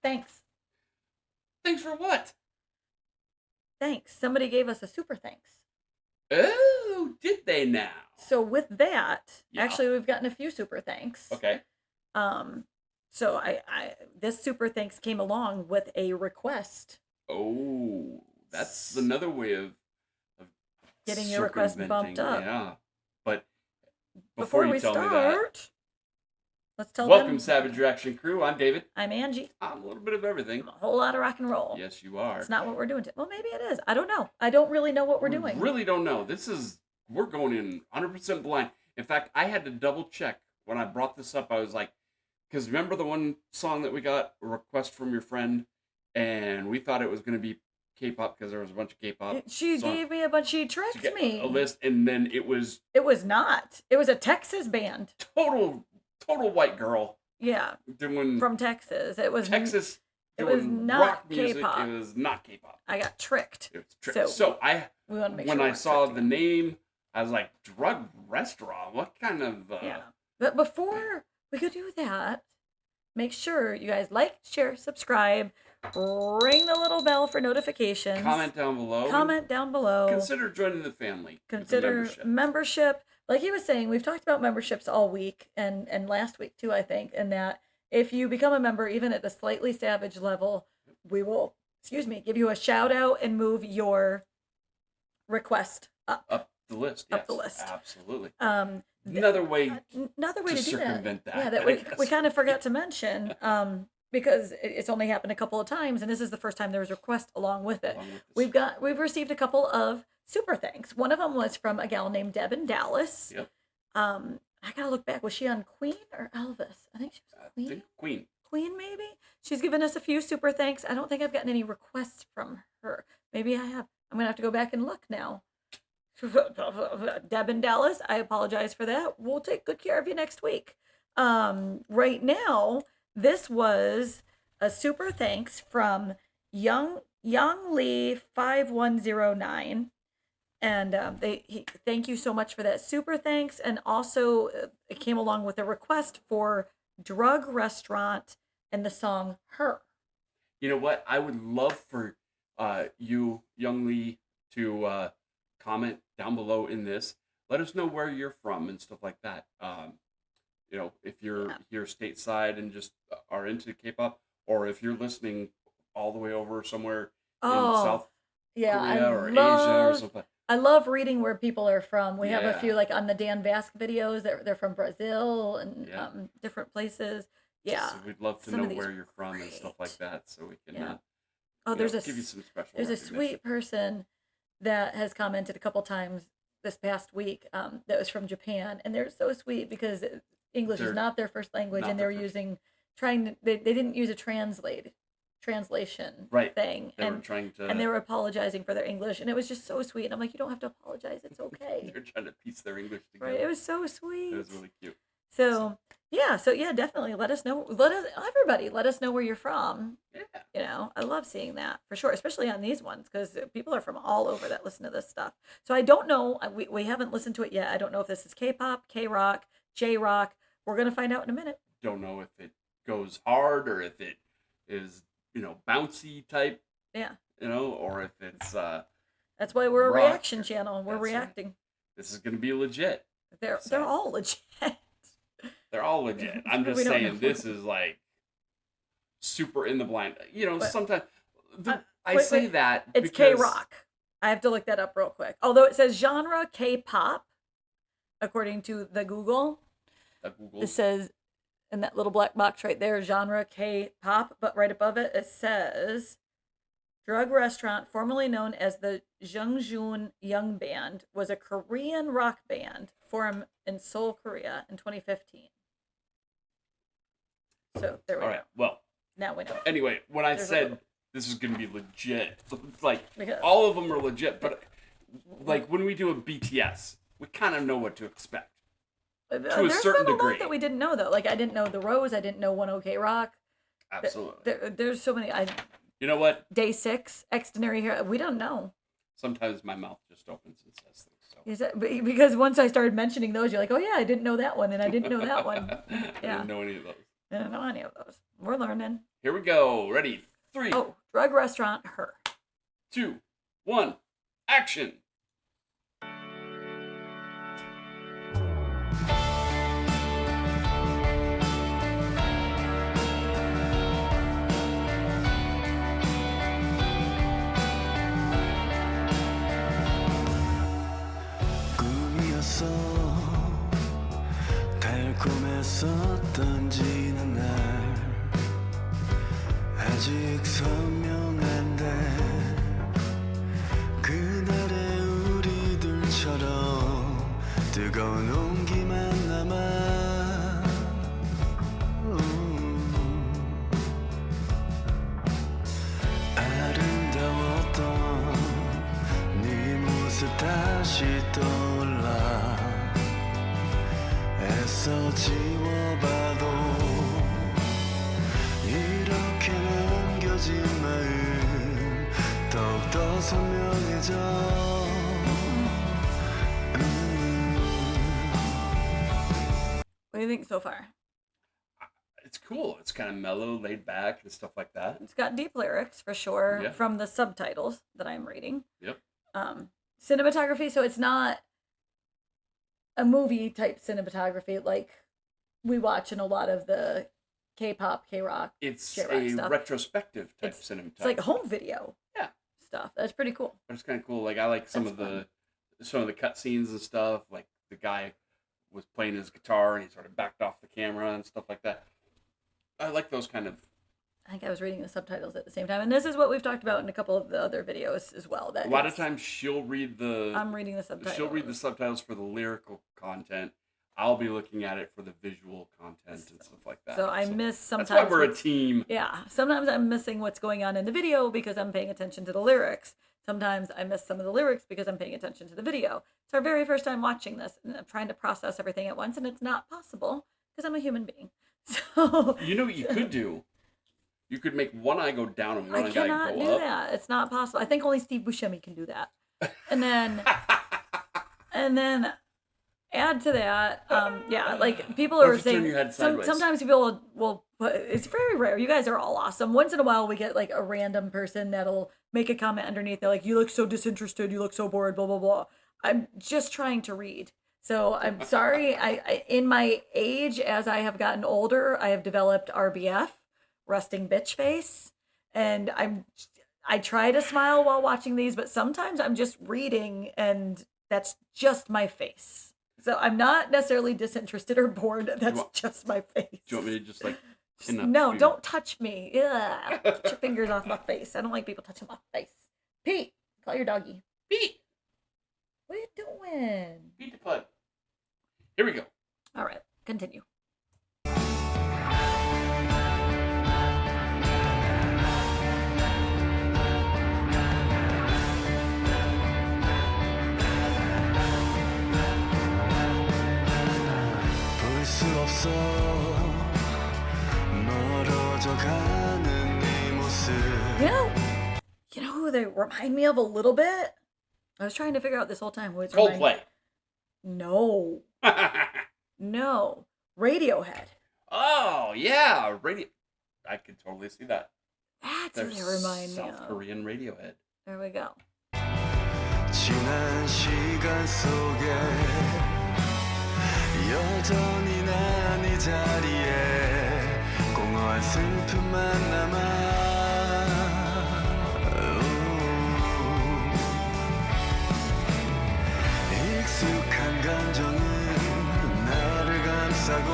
Thanks. Thanks for what? Thanks. Somebody gave us a super thanks. Oh, did they now? So with that, Yeah. actually we've gotten a few super thanks. Okay. Um so I this super thanks came along with a request. Oh, that's another way of Getting your request bumped circumventing. up. Yeah. But before Before you we tell me that, start, let's tell welcome them. Savage Reaction Crew. I'm David. I'm Angie. I'm a little bit of everything. I'm a whole lot of rock and roll. Yes, you are. It's not what we're doing. Well, maybe it is. I don't know. I don't really know what we're doing. Really don't know. We're going in 100% blind. In fact, I had to double check when I brought this up. I was like, because remember the one song that we got, a request from your friend, and we thought it was going to be K-pop because there was a bunch of K-pop. She gave me a bunch. She tricked me. A list, and then it was. It was not. It was a Texas band. Total white girl. Yeah. Doing from Texas. It was Texas. It was not rock music. K-pop. It was not K-pop. I got tricked. It was tricked. So we want to make when sure I saw the name, I was like, drug restaurant? What kind of... Yeah. But before we could do that, make sure you guys like, share, subscribe, ring the little bell for notifications. Comment down below. Consider joining the family. Consider membership. Like he was saying, we've talked about memberships all week and last week too, I think, and that if you become a member, even at the Slightly Savage level, we will, give you a shout out and move your request up. Up the list. Yes, up the list. Absolutely. Another way to do circumvent that. Yeah, that we kind of forgot to mention, because it's only happened a couple of times, and this is the first time there was a request along with it. We've received a couple of super thanks. One of them was from a gal named Deb in Dallas. Yep. I gotta look back. Was she on Queen or Elvis? I think she was Queen. I think Queen. Queen, maybe? She's given us a few super thanks. I don't think I've gotten any requests from her. Maybe I have. I'm gonna have to go back and look now. Deb in Dallas, I apologize for that. We'll take good care of you next week. Right now, this was a super thanks from Young Lee 5109. And thank you so much for that super thanks. And also, it came along with a request for Drug Restaurant and the song Her. You know what? I would love for you, Young Lee, to comment down below in this. Let us know where you're from and stuff like that. If you're here stateside and just are into K-pop, or if you're listening all the way over somewhere in South Korea or Asia or something. I love reading where people are from. We have a few, like on the Dan Vasc videos, they're from Brazil and different places. Yeah. So we'd love to know where you're from and stuff like that, so we can give you some special There's a sweet person that has commented a couple times this past week that was from Japan, and they're so sweet because English is not their first language, and they're they didn't use a translation thing, and they were apologizing for their English, and it was just so sweet. And I'm like, you don't have to apologize, it's okay. They're trying to piece their English together. Right, it was so sweet. It was really cute. So definitely let us know. Everybody let us know where you're from. Yeah. I love seeing that for sure, especially on these ones, because people are from all over that listen to this stuff. So I don't know. We haven't listened to it yet. I don't know if this is K-pop, K-rock, J-rock. We're gonna find out in a minute. Don't know if it goes hard or if it is bouncy type. Yeah. Or if it's that's why we're a reaction channel. We're reacting. Right. This is gonna be legit. They're all legit. They're all legit. I'm just saying this is like super in the blind. Sometimes I say that it's K-rock. I have to look that up real quick. Although it says genre K-pop, according to the Google. It says in that little black box right there, genre K-pop, but right above it, it says Drug Restaurant, formerly known as the Jungjoon Young Band, was a Korean rock band formed in Seoul, Korea in 2015. So there we go. All right, well. Now we know. Anyway, when I said this is going to be legit, like, all of them are legit, but like when we do a BTS, we kind of know what to expect. To a certain degree. There's that we didn't know, though. Like, I didn't know The Rose. I didn't know 1OK Rock. Absolutely. There's so many. You know what? Day 6, Extraordinary Hero. We don't know. Sometimes my mouth just opens and says things. So. Because once I started mentioning those, you're like, oh, yeah, I didn't know that one, and I didn't know that one. I didn't know any of those. I don't know any of those. We're learning. Here we go. Ready? 3, Oh, drug restaurant, her. 2, 1, action. 꿈이었어 달콤했었던 지난 날 아직 선명한데 그날의 우리들처럼 뜨거운 온기만 남아 아름다웠던 네 모습 다시 떠올라 애써 지워봐도 이렇게 남겨진 마음 더욱더 선명해져 What do you think so far? It's cool. It's kind of mellow, laid back, and stuff like that. It's got deep lyrics for sure Yeah. from the subtitles that I'm reading. Yep. Cinematography, so it's not a movie type cinematography like we watch in a lot of the K-pop, K-rock. It's Shit rock a stuff. retrospective type It's cinematography. like home video Yeah. stuff. That's pretty cool. But it's kind of cool. Like I like some That's of the cut scenes and stuff. Like the guy was playing his guitar and he sort of backed off the camera and stuff like that. I like those kind of. I think I was reading the subtitles at the same time, and this is what we've talked about in a couple of the other videos as well. That A lot of it's- times she'll read the. I'm reading the subtitles. She'll read the subtitles for the lyrical content. I'll be looking at it for the visual content and stuff like that. So I miss sometimes. That's why we're a what's- team. Yeah, sometimes I'm missing what's going on in the video because I'm paying attention to the lyrics. Sometimes I miss some of the lyrics because I'm paying attention to the video. It's our very first time watching this, and I'm trying to process everything at once, and it's not possible because I'm a human being. So You know what you could do? You could make one eye go down and one I eye cannot go do up. that. It's not possible. I think only Steve Buscemi can do that. And then add to that, yeah, like people Why are don't you turn saying your head sideways? sometimes people will put, it's very rare. You guys are all awesome. Once in a while we get like a random person that'll make a comment underneath. They're like, "You look so disinterested. You look so bored." Blah blah blah. I'm just trying to read. So I'm sorry. I in my age, as I have gotten older, I have developed RBF, resting bitch face, and I try to smile while watching these, but sometimes I'm just reading, and that's just my face. So I'm not necessarily disinterested or bored. That's want- just my face. Do you want me to just like pin up No, you? don't touch me. Yeah, get your fingers off my face. I don't like people touching my face. Pete, call your doggy. Beat! What are you doing? Beat the pud. Here we go. All right, continue. 볼 수 없어 멀어져 가는 네 모습 You know who they remind me of a little bit? I was trying to figure out this whole time who it's reminding- Coldplay. No, no, Radiohead. Oh yeah, radio. I could totally see that. That's They're who they remind me South of. Korean Radiohead. There we go. 지난 시간 속에 여전히 난 이 자리에 공허한 슬픔만 남아 익숙한 감정은 나를 감싸고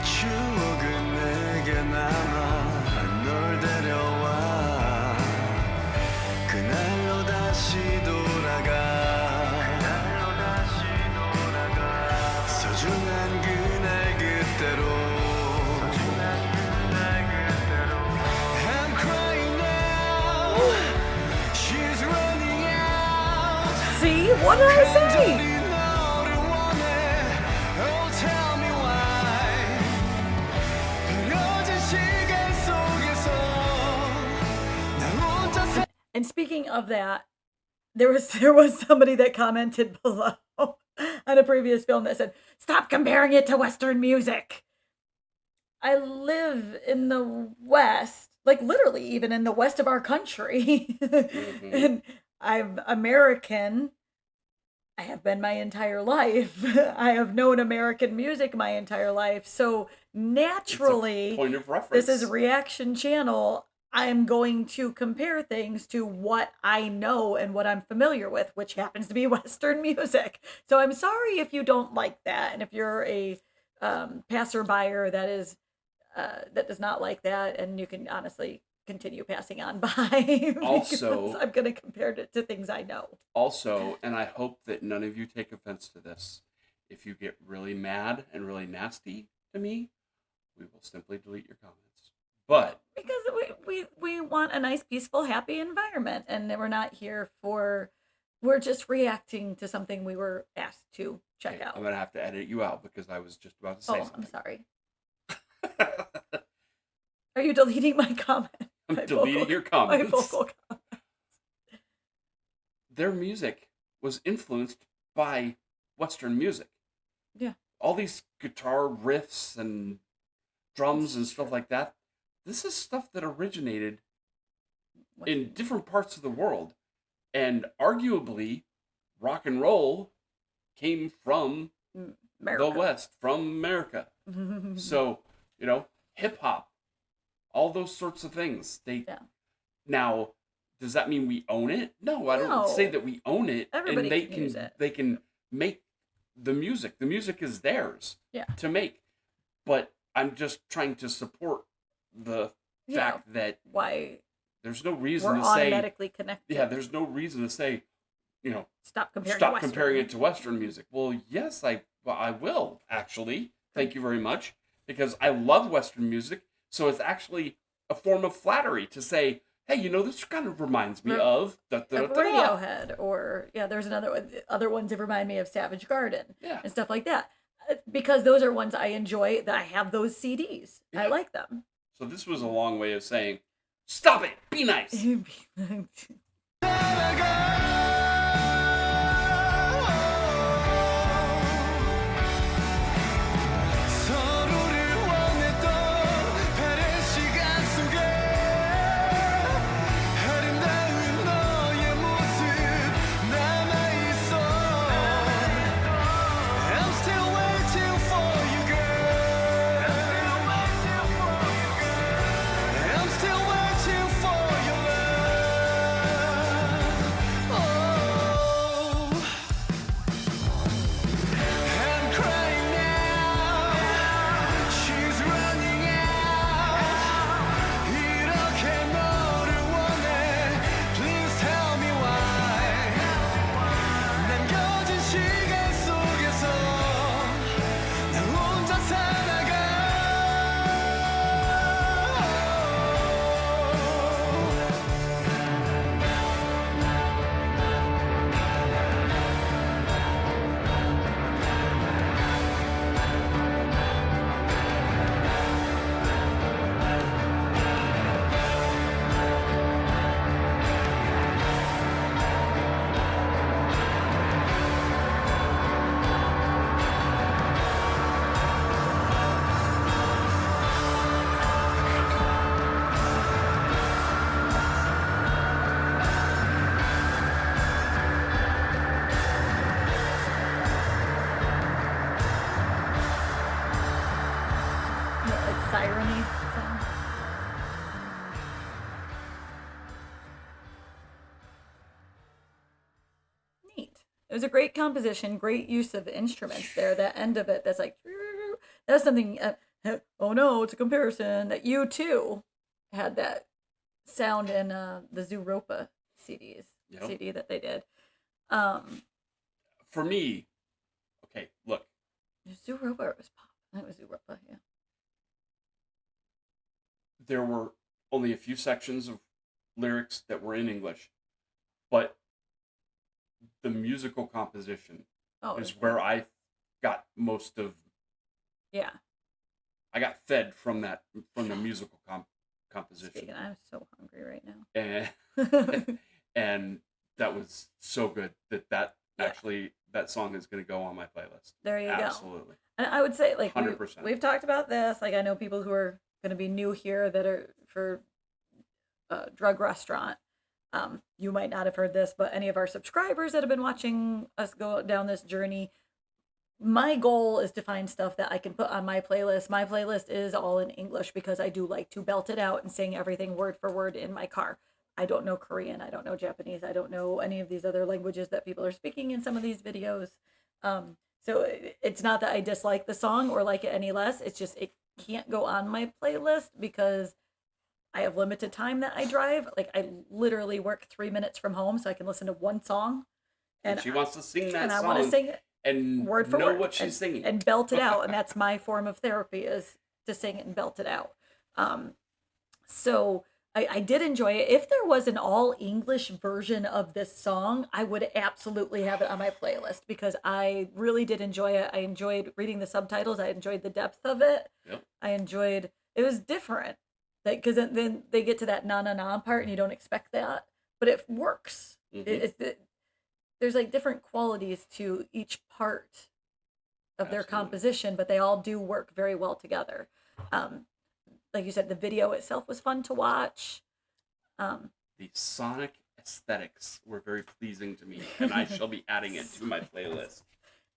추억은 내게 남아 널 데려와 그날로 다시 돌아가 소중한 그날 그때로 I'm crying now She's running out See, what did I say? 간절히 너를 원해 Oh tell me why 흐려진 시간 속에서 나 혼자 살 And speaking of that, there was somebody that commented below on a previous film that said, "Stop comparing it to Western music." I live in the West, like literally even in the west of our country. Hmm. And I'm American. I have been my entire life. I have known American music my entire life. So It's a naturally, point of this is a reference. reaction channel. I'm going to compare things to what I know and what I'm familiar with, which happens to be Western music. So I'm sorry if you don't like that, and if you're a passerby that is that does not like that, and you can honestly continue passing on by because Also, I'm going to compare it to things I know. also, and I hope that none of you take offense to this, if you get really mad and really nasty to me, we will simply delete your comments. But Because we want a nice, peaceful, happy environment, and we're not here for. We're just reacting to something we were asked to check okay, I'm out. gonna have to edit you out because I was just about to say Oh, I'm something. sorry. Are you deleting my comment? I'm My deleting your my comments. vocal. Their music was influenced by Western music. Yeah, All these guitar riffs and drums and it's stuff true. like that. This is stuff that originated in Western different parts of the world. And arguably, rock and roll came from the America. West, from America. So, hip hop, all those sorts of things. Yeah. Now, does that mean we own it? No, I don't say No, that we own it, and everybody they can use can it. they can make the music. The music is theirs Yeah. to make. But I'm just trying to support the Yeah. fact that Why there's no reason we're to say, automatically connected. yeah, there's no reason to say, Stop comparing. stop Western. comparing it to Western music. Well, yes, I will actually. Thank you very much, because I love Western music. So it's actually a form of flattery to say, hey, this kind of reminds me Re- of da da da Of da. Da. Radiohead, or yeah, there's other ones that remind me of Savage Garden Yeah, and stuff like that. Because those are ones I enjoy. That I have those CDs. I yeah. like them. So this was a long way of saying, stop it, be nice. 서로를 원했던 파란 시간 속에 아름다운 너의 모습 남아있어 I'm still waiting for you girl I'm still waiting for your love oh I'm crying now She's running out 이렇게 너를 원해 Please tell me why 남겨진 시간 속에서 나 혼자 살아가 Like siren-y sound. Neat. It was a great composition, great use of instruments there. That end of it, that's like that's something. Oh no, it's a comparison that you too had that sound in the Zooropa CDs Yep. CD that they did. Um, For me, okay, look, Zooropa or it was pop. I think it was Zooropa. Yeah. there were only a few sections of lyrics that were in English, but the musical composition Oh, is it's where I got most of. yeah. I got fed from the musical composition, Speaking, I'm so hungry right and now. and that was so good that Yeah. actually that song is going to go on my playlist. There you go. Absolutely. And I would say, like, 100%. we've talked about this. Like, I know people who are going to be new here that are for Drug Restaurant. You might not have heard this, but any of our subscribers that have been watching us go down this journey, my goal is to find stuff that I can put on my playlist. My playlist is all in English because I do like to belt it out and sing everything word for word in my car. I don't know Korean. I don't know Japanese. I don't know any of these other languages that people are speaking in some of these videos. So it's not that I dislike the song or like it any less. It's just it can't go on my playlist because I have limited time that I drive. Like I literally work 3 minutes from home, so I can listen to one song. And she wants to sing that and song. I want to sing it and word for know word what she's singing and belt it out. And that's my form of therapy is to sing it and belt it out. So I did enjoy it. If there was an all English version of this song, I would absolutely have it on my playlist because I really did enjoy it. I enjoyed reading the subtitles. I enjoyed the depth of it. Yep. I enjoyed it was different. Because then they get to that na na na part and you don't expect that, but it works. Mhm. There's like different qualities to each part of their Absolutely. composition, but they all do work very well together. Like you said, the video itself was fun to watch. The sonic aesthetics were very pleasing to me, and I shall be adding it to my playlist.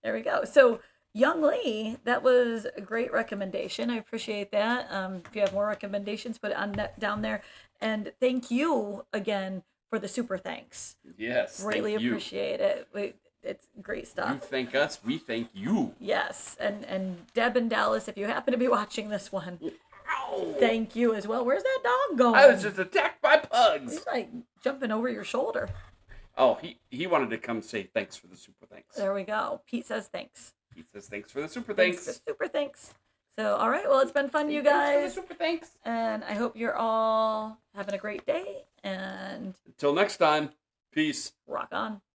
There we go. So, Young Lee, that was a great recommendation. I appreciate that. If you have more recommendations, put it on down there. And thank you again for the super thanks. Yes, Really thank you. appreciate it. It's great You stuff. thank us, we thank you. Yes, and Deb and Dallas, if you happen to be watching this one, Ow! thank you as well. Where's that dog going? I was just attacked by pugs. He's like jumping over your shoulder. Oh, he wanted to come say thanks for the super thanks. There we go. Pete says thanks. He says thanks for the super Thanks thanks. for super thanks. So, all right. Well, it's been fun, you Thanks for guys. the super thanks. And I hope you're all having a great day and Until next time, peace. rock on.